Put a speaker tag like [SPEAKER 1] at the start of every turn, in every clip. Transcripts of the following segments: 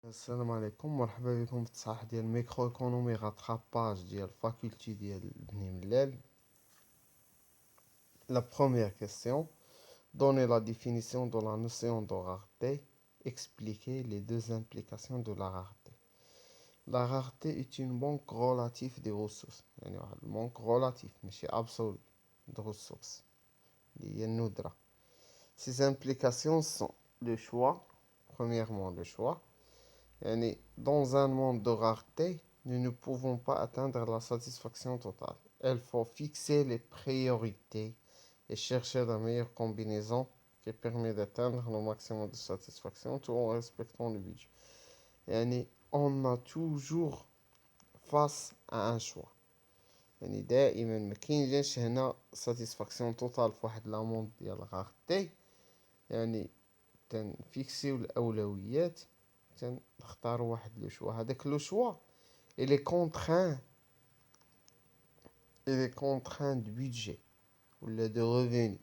[SPEAKER 1] السلام عليكم، مرحبا بكم في التصحيح ديال الميكرو ايكونومي غاتراباج ديال فاكولتي ديال بني ملال. La première question: donnez la définition de la notion de rareté. Expliquez les deux implications de la rareté. La rareté est une manque relative des ressources. يعني واحد المنك relatif ماشي absolu de ressources اللي هي الندرة. Ces implications sont le choix. Premièrement, le choix. Dans un monde de rareté, nous ne pouvons pas atteindre la satisfaction totale. Il faut fixer les priorités et chercher la meilleure combinaison qui permet d'atteindre le maximum de satisfaction tout en respectant le budget. On a toujours face à un choix. دائما ما كاينش هنا satisfaction totale في واحد لاموند ديال الغارتي. تنفيكسيو الأولويات، تنختاروا واحد لو شوا. هذاك لو شوا il est contraint de budget ولا de revenu.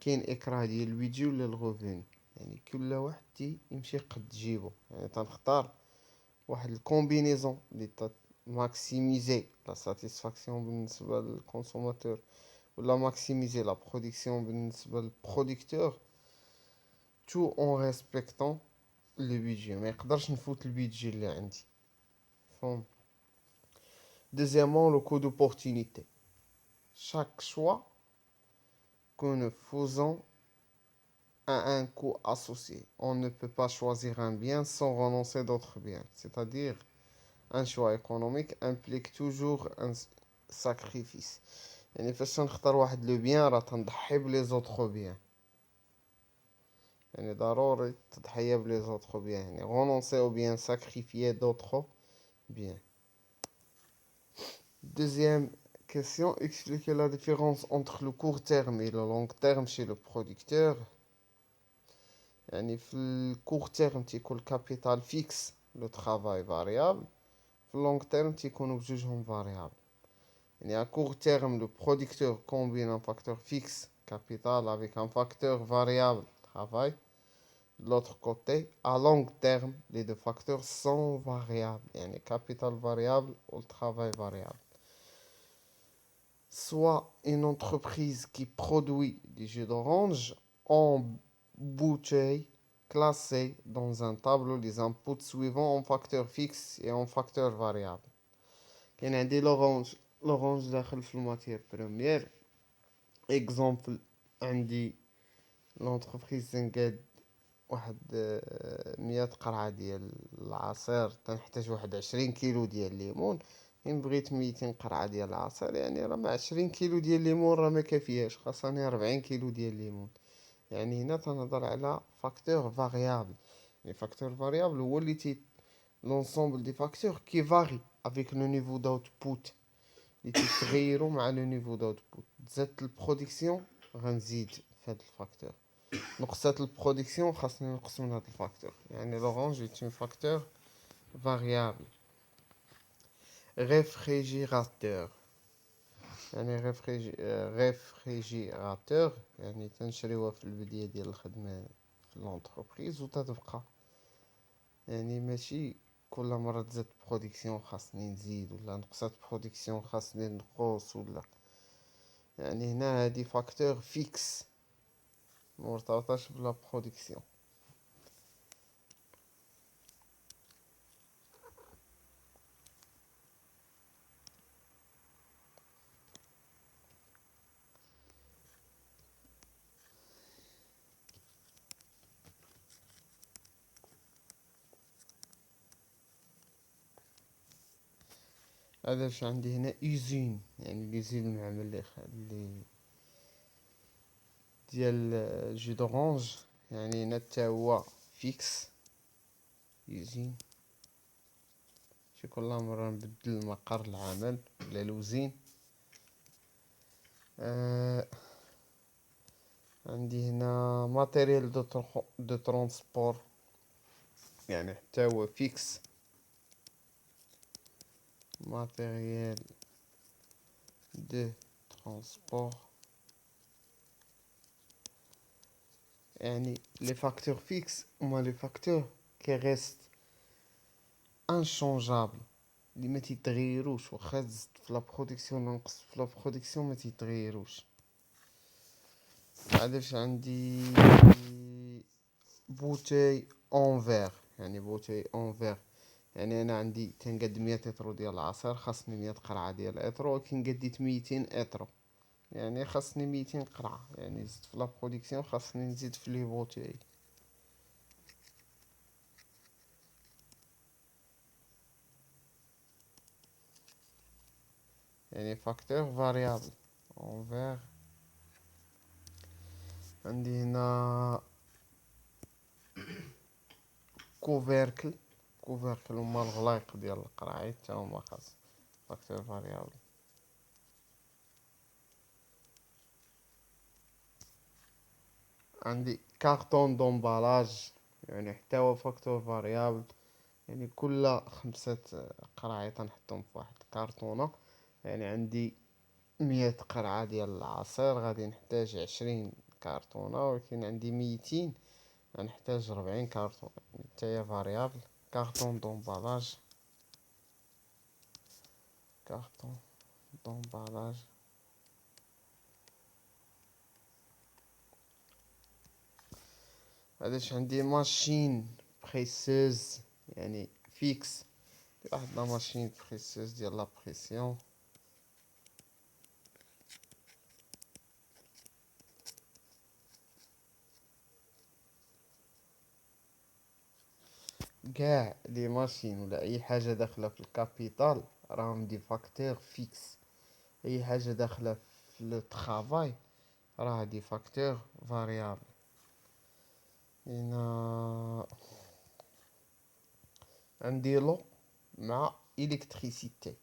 [SPEAKER 1] كاين اكراه ديال البيدجي ولا الغوفوني. كل واحد يمشي قد جيبو. تنختار واحد الكومبينيزون اللي ماكسيميزي لا ساتيسفاكسيون بالنسبه للكونسوماتور ولا ماكسيميزي لا برودكسيون بالنسبه للبروديكتور tout en respectant le budget. ما يقدرش نفوت البيدجي اللي عندي. فهم. Deuxièmement, le coût d'opportunité. Chaque choix que nous faisons a un coût associé. On ne peut pas choisir un bien sans renoncer à d'autres biens. C'est-à-dire, un choix économique implique toujours un sacrifice. فاش نختار واحد لو بيان راه تنضحي بلي زوطخ بيان. ضروري تضحية بلي زوطخ بيان. renoncer ou bien sacrifier d'autres biens. Deuxième question: expliquer la différence entre le court terme et le long terme chez le producteur. في الكور تيرم تيكون الكابيتال فيكس لو ترافاي فاريابل. في اللونغ تيرم تيكونوا بجوجهم فاريابل. à court terme le producteur combine un facteur fixe capital avec un facteur variable travail. De l'autre côté, à long terme, les deux facteurs sont variables. capital variable ou le travail variable. Soit une entreprise qui produit des jus d'orange en bouteille classée dans un tableau les inputs suivants en facteur fixe et en facteur variable. كاين عندي l'orange داخل في الماتير بروميير. اكزامبل عندي لونتربريز تنقاد واحد 100 قرعة ديال العصير، تنحتاج واحد 20 كيلو ديال الليمون. بغيت 200 قرعة ديال العصير، راه مع 20 كيلو ديال الليمون راه ما كافياش، خاصني 40 كيلو ديال الليمون. هنا تنهضر على فاكتور فاريابل. فاكتور فاريابل هو اللي l'ensemble des facteurs qui varient avec le niveau d'output اللي تيتغيروا مع لو نيفو d'output. زادت البرودكسيون غنزيد في هاد الفاكتور، نقصات البرودكسيون خاصني نقص من هاد الفاكتور. l'orange est un facteur variable. réfrigérateur. réfrigérateur تنشريوها في البداية ديال الخدمة في لونتربريز وتتبقى. ماشي كل مرة تزاد برودكسيون خاصني نزيد، ولا نقصات برودكسيون خاصني نقص، ولا هنا هادي فاكتور فيكس مرتبطاش بلا برودكسيون. هذاش عندي هنا ايزين، ليزين المعمل اللي ديال جو دورانج. هنا تا هو فيكس ايزين. شي كل مرة نبدل مقر العمل ولا الوزين. عندي هنا ماتيريال دو ترونسبور، حتى هو فيكس. matériel de transport. les facteurs fixes هما les facteurs qui restent انشونجابل اللي ما تيتغيروش، واخا تزيد في لا برودكسيون ولا نقص في لا برودكسيون ما تيتغيروش. علاش عندي بوتاي اون فير؟ يعني بوتاي اون فير يعني انا عندي تنقد 100 اطرو ديال العصير، خاصني 100 قرعه ديال الاطرو، ولكن قديت 200 اطرو، يعني خاصني 200 قرعه، يعني زدت في لا برودكسيون خاصني نزيد في لي بوتاي. يعني فاكتور فاريابل اون فير. عندي هنا كوفيركل، كوفيركل هما الغلايق ديال القراعيط تا هما خاص فاكتور فاريابل. عندي كارطون دومبالاج، يعني حتى هو فاكتور فاريابل، يعني كل 5 قراعيط نحطهم في واحد الكارطونة. يعني عندي 100 قرعة ديال العصير غادي نحتاج 20 كارطونة، ولكن عندي 200 غنحتاج 40 كارطونة، يعني حتى هي فاريابل. كارطون دومبالاج، كارطون دومبالاج. علاش عندي ماشين بريسوز يعني فيكس، واحد لا ماشين بريسوز ديال لا بريسيون. كاع لي ماشين ولا اي حاجه داخله في الكابيتال راهم دي فاكتور فيكس، اي حاجه داخله في لو طرافاي راه دي فاكتور فاريابل. هنا عندي لو مع الكتريسيتي،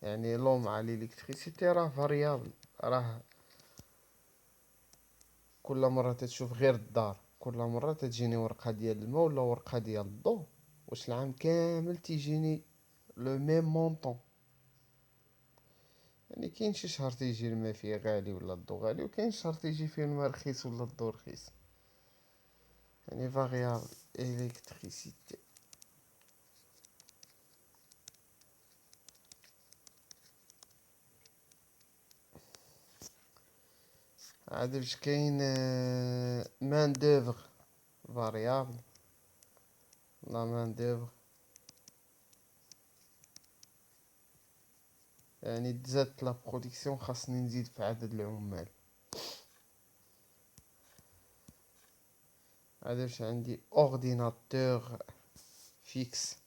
[SPEAKER 1] يعني لو مع الالكتريسيتي راه فاريابل، راه كل مره تتشوف غير الدار، كل مره تجيني ورقه ديال الماء ولا ورقه ديال الضو، واش العام كامل تيجيني لو ميم مونطون؟ يعني كاين شي شهر تيجي الماء فيه غالي ولا الضو غالي، وكاين شهر تيجي فيه الماء رخيص ولا الضو رخيص، يعني فاريابل الكتريسيتي. عاد واش كاين مان دوفر فاريابل، لا مان دوفر يعني تزادت لا برودكسيون خاصني نزيد في عدد العمال. عاد واش عندي اورديناتور فيكس،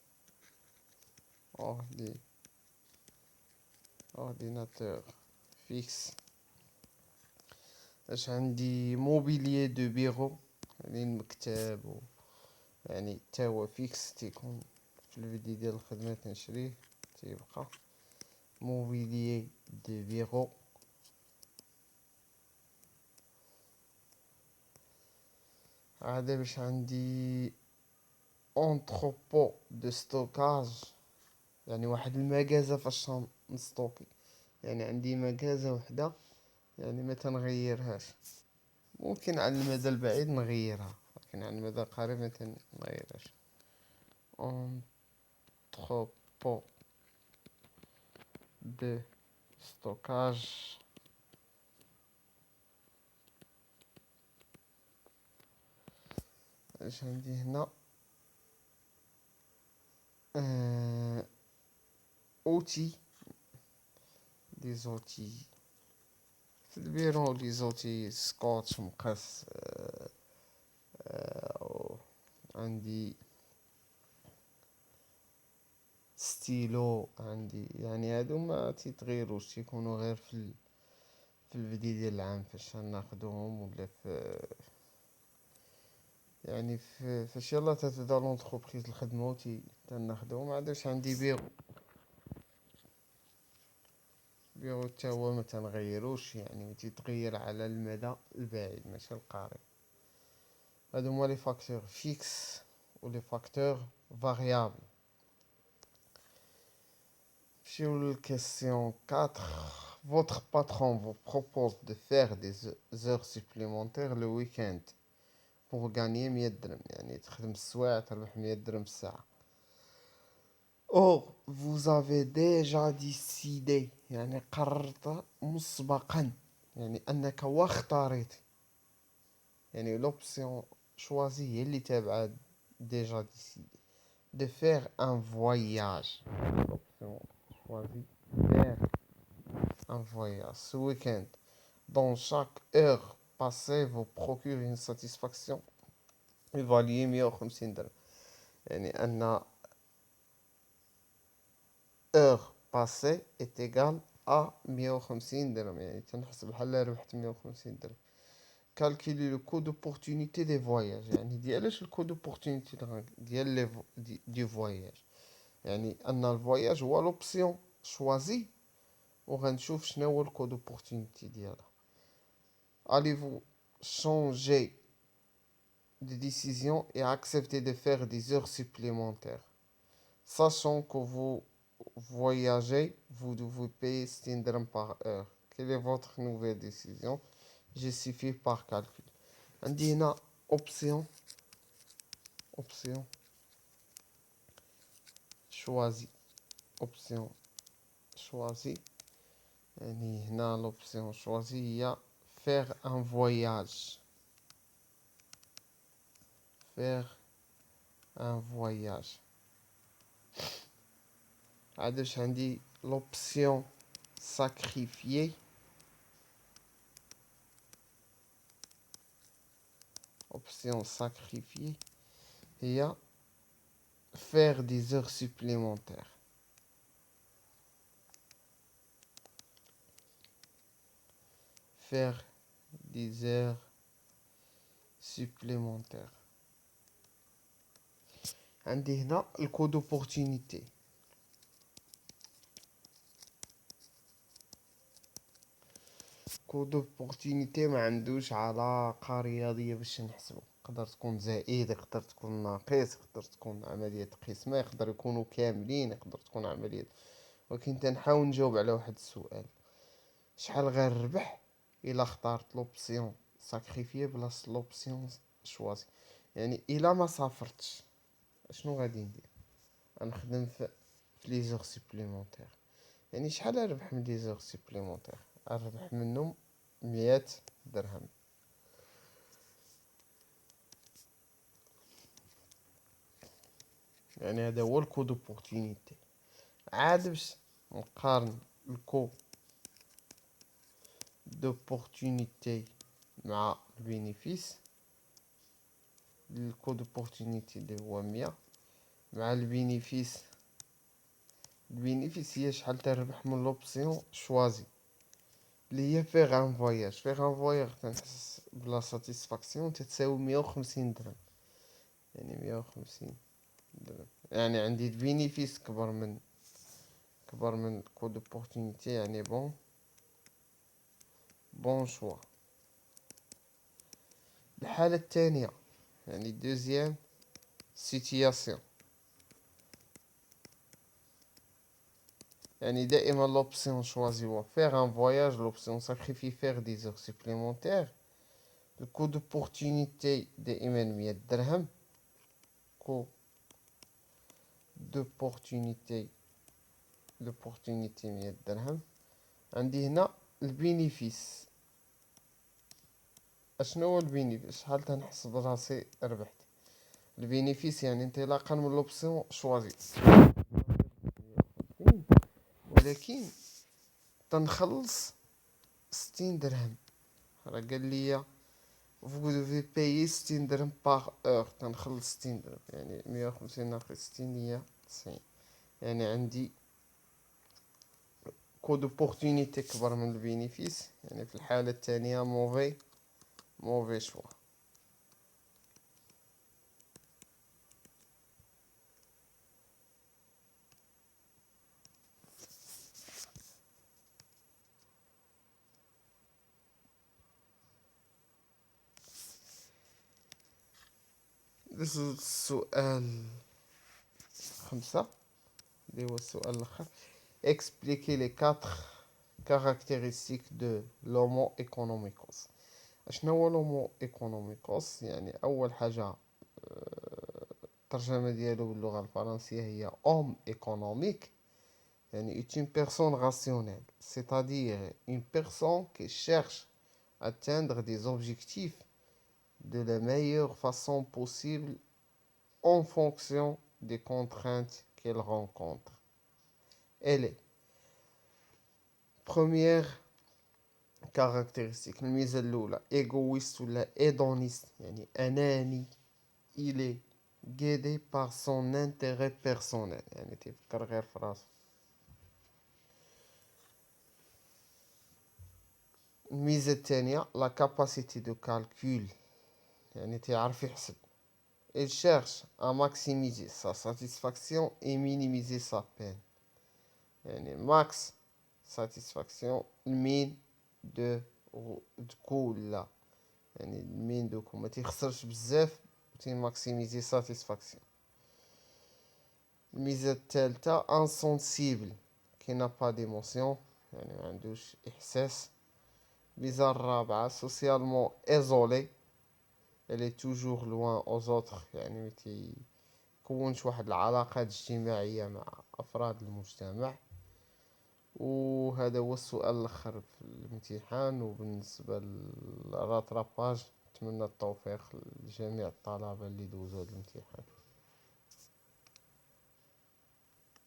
[SPEAKER 1] اوردي اورديناتور فيكس. اش عندي موبيليي دو بيرو، يعني المكتب يعني تا هو فيكس تيكون في البدي ديال الخدمة تنشريه تيبقى موبيليي دو بيرو. عاد باش عندي اونتروبو دو ستوكاج، يعني واحد المكازة فاش نستوكي، يعني عندي مكازة وحدة يعني ما تنغيرهاش، ممكن على المدى البعيد نغيرها، لكن على المدى القريب ما تنغيرهاش. اونتروبو دو ستوكاج. اش عندي هنا اوتي، دي زوتي في البيرو، دي زوتي سكوتش مقص، عندي ستيلو، عندي يعني هادو ما تيتغيروش، تيكونوا غير في البدي ديال العام فاش ناخدوهم، ولا في يعني في فاش يلاه تتبدا لونطربريز الخدمة تناخدوهم. عادش عندي بيرو، بيرو تا هو ما تنغيروش، يعني تيتغير على المدى البعيد ماشي القريب. هادو هما لي فاكتور فيكس و لي فاكتور فاريابل. نمشيو للكيسيون 4. Votre patron vous propose de faire des heures supplémentaires le week-end pour gagner 100 درهم، يعني تخدم السوايع تربح 100 درهم الساعة. Or, vous avez déjà décidé يعني قررت مسبقا يعني أنك واختاريت يعني l'option choisie هي اللي تابعة déjà décidé de faire un voyage l'option choisie faire un voyage ce week-end dont chaque heure passée vous procure une satisfaction évaluée 150 درهم يعني أن heure passée est égale à 150 درهم يعني تنحسب بحال ربحت 150 درهم calculer le coût d'opportunité des voyages يعني ديالاش الكو دوبورتينيتي ديال دي فواياج يعني ان الفواياج هو لوبسيون شوازي وغنشوف شنو هو الكو دوبورتينيتي ديالها allez-vous changer de décision et accepter de faire des heures supplémentaires sachant que vous voyagez vous devez payer 60 dirhams par heure quelle est votre nouvelle décision justifie par calcul عندي هنا option choisie option choisie يعني هنا l'option choisie هي faire un voyage faire un voyage عادش عندي l'option sacrifier option sacrifier هي faire des heures supplémentaires faire des heures supplémentaires عندي هنا الكود opportunité كود opportunité ما عندوش علاقة رياضية باش نحسبه يقدر تكون زائد يقدر تكون ناقص يقدر تكون عملية قسمة يقدر يكونوا كاملين يقدر تكون عملية ولكن تنحاول نجاوب على واحد السؤال شحال غنربح الا اخترت لوبسيون ساكريفيي بلاصه لوبسيون شوازي يعني الا ما سافرتش شنو غادي ندير غنخدم في لي زور سوبليمونتير يعني شحال اربح من لي زور سوبليمونتير اربح منهم 100 درهم يعني هذا هو الكو دوبورتينيتي عاد باش نقارن الكو دوبورتينيتي مع البينيفيس الكو دوبورتينيتي اللي هو 100 مع البينيفيس هي شحال تربح من لوبسيون شوازي اللي هي فيغ ان فواياج تنحس بلا ساتيسفاكسيون تتساوي 150 درهم يعني 150 درهم يعني عندي البينيفيس كبر من كود دوبورتينيتي يعني بون شوا الحالة الثانية يعني دوزيام سيتياسيون يعني دائما l'option choisie هو faire un voyage l'option sacrifie faire des heures supplémentaires le coût d'opportunité دائما 100 درهم coût d'opportunité 100 درهم عندي هنا البينيفيس اشنو هو البينيفيس شحال تنحسب راسي ربحت البينيفيس يعني انطلاقا من لوبسيون شوازي ولكن تنخلص 60 درهم راه قال لي vous devez payer 60 درهم باغ اور تنخلص 60 درهم يعني 150 ناقص 60 هي 90 يعني عندي كود اوبورتونيتي كبر من البينيفيس يعني في الحالة الثانية موفي شوا السؤال 5 اللي هو السؤال الآخر expliquer les 4 caractéristiques de l'homo economicus اشنو هو l'homo economicus يعني أول حاجة الترجمة ديالو باللغة الفرنسية هي homme économique. يعني est une personne rationnelle, c'est-à-dire une personne qui cherche à atteindre des objectifs de la meilleure façon possible en fonction des contraintes qu'elle rencontre. Elle est première caractéristique الميزة الأولى égoïste ولا hédoniste يعني أناني. Il est guidé par son intérêt personnel يعني تفكر غير في راسو. الميزة الثانية la capacité de calcul يعني تعرف يحسب. Il cherche à maximiser sa satisfaction et minimiser sa peine. يعني max satisfaction المين دو كولا يعني المين دوكو ما تيخسرش بزاف ماكسيميزي ساتيسفاكسيون. الميزة الثالثة انسونسيبل كي n'a pas d'émotion يعني ما عندوش احساس. الميزة الرابعة socialement isolé elle est toujours loin aux autres يعني ما تيكونش واحد العلاقات اجتماعية مع افراد المجتمع. وهذا هو السؤال الأخر في الامتحان. وبالنسبة للراتراباج نتمنى التوفيق لجميع الطلبة اللي دوزوا هذا الامتحان.